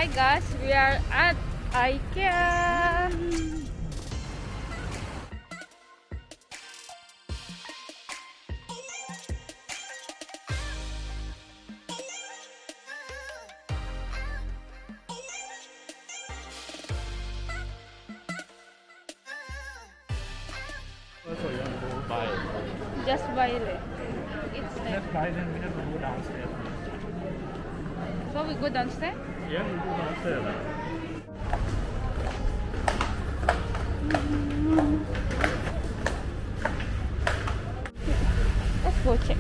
Hi guys, we are at IKEA. So you want to go buy it? Just buy it. It's there. Let's buy, then we have to go downstairs. So we go downstairs? Yeah, we go downstairs. Let's go check.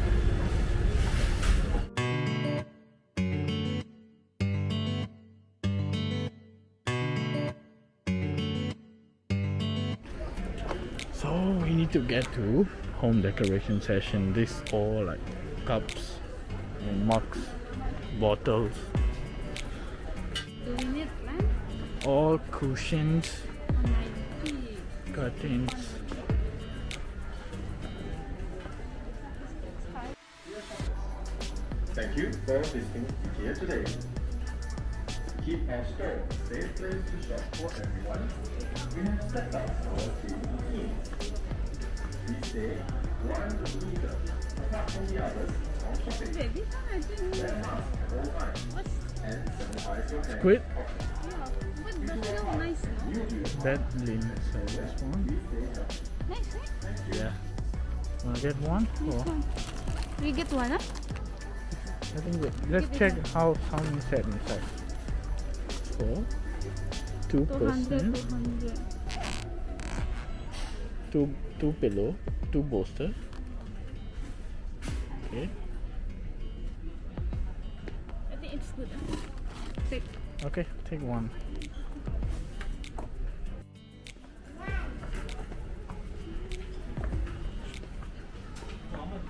So we need to get to home decoration session. This all like cups, mugs, bottles, Do we need lamp? all cushions, 190. curtains. Thank you for visiting IKEA today. Keep our store a safe place to shop for everyone. We have set up our team teams. We stay 1 meter apart from the others on shopping. Baby, I didn't Wear know. mask at all times What's and sanitize your hands. Squid, yeah, but that's still nice, no? that linen. So this one. Nice, right? Yeah. Wanna get one? Or We get one, huh? I think let's check how many set inside. So 2 200, person, 200. two pillow, 2 bolster. Okay. I think it's good. Huh? Take. Okay, take one.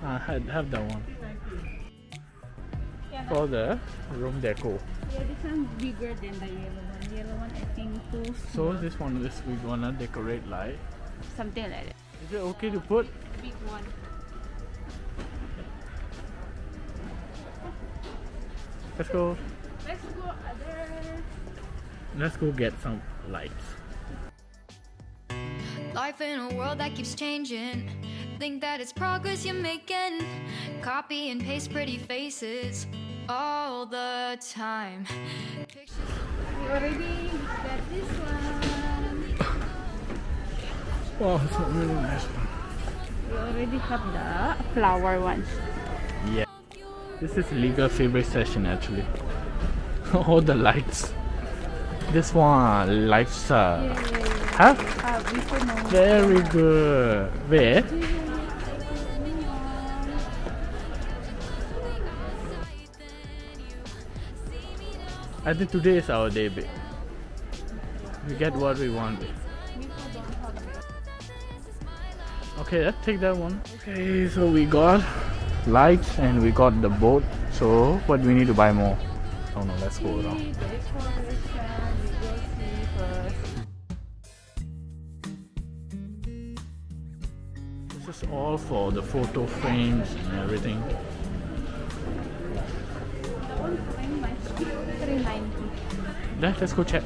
Have that one Yeah, for the room deco. yeah, this one bigger than the yellow one. Yellow one, I think too So small. this one is we gonna decorate like. Something like that. Is it okay to put? Big one. Let's go. Let's go other. Let's go get some lights. Life in a world that keeps changing. Think that it's progress you're making. Copy and paste pretty faces all the time. We already got this one. Wow, it's a really nice one. We already have the flower ones. Yeah. This is legal favorite session actually. All the lights. This one, lights Huh? We can know. Very good. Where? I think today is our day, babe. We get what we want. Babe. Okay, let's take that one. Okay, so we got lights and we got the boat. So what we need to buy more? Oh no, let's go around. This is all for the photo frames and everything. 390. Let's go check.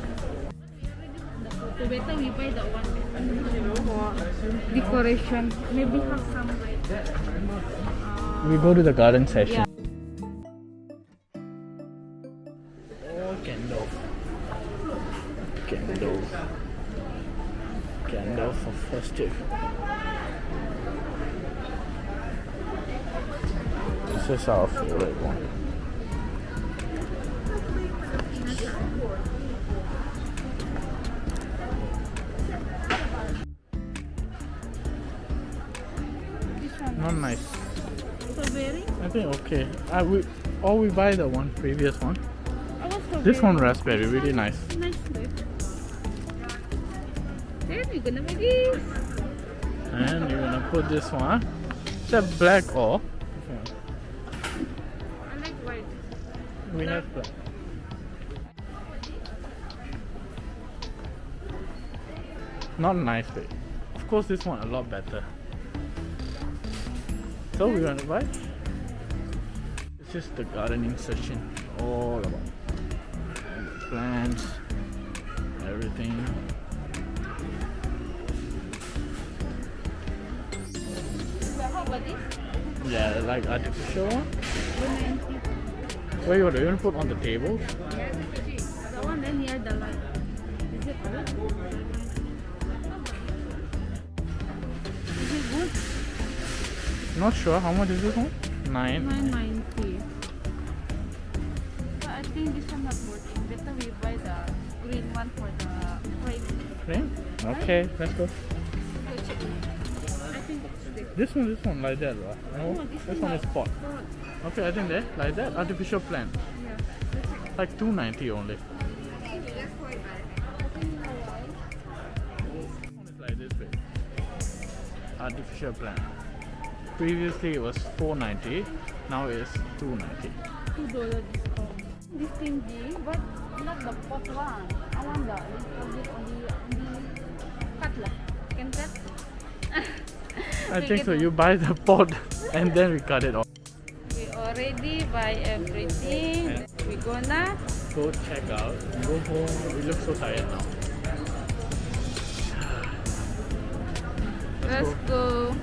So better we buy the one for decoration. Maybe have some like We go to the garden session. yeah. Oh, candle. Candle. Candle for festive. This is our favorite one. This one. Not nice. Strawberry. I think okay. We buy the one previous one. I want strawberry. This one raspberry, really nice. Nice, right? Then we're gonna make this. And you're gonna put this one. Is that black or? I like white. We have black. Not nice, babe. Of course, this one a lot better. So we're gonna buy. This is the gardening session. All about. plants, everything. How about this? Yeah, like artificial one. 190. Where you want to put on the table? Yeah, the one then near the light. Is it good? Is it good? Not sure. How much is this one? 9. 990. But I think this one not working. Better we buy the green one for the frame. Okay. Okay, let's go. I think it's This one, like that, right? No, Oh, this one is pot. Okay, I think that, like that, artificial plant. Yeah. Like 290 only. That's quite bad. This one is like this big. Artificial plant. Previously it was 490, now it's 290. $2 discount. This thingy, but not the pot one. I want the little bit on the cut lah. Can cut? I think so. You buy the pot and then we cut it off. We already buy everything. We gonna Go check out. Go home. We look so tired now. let's go.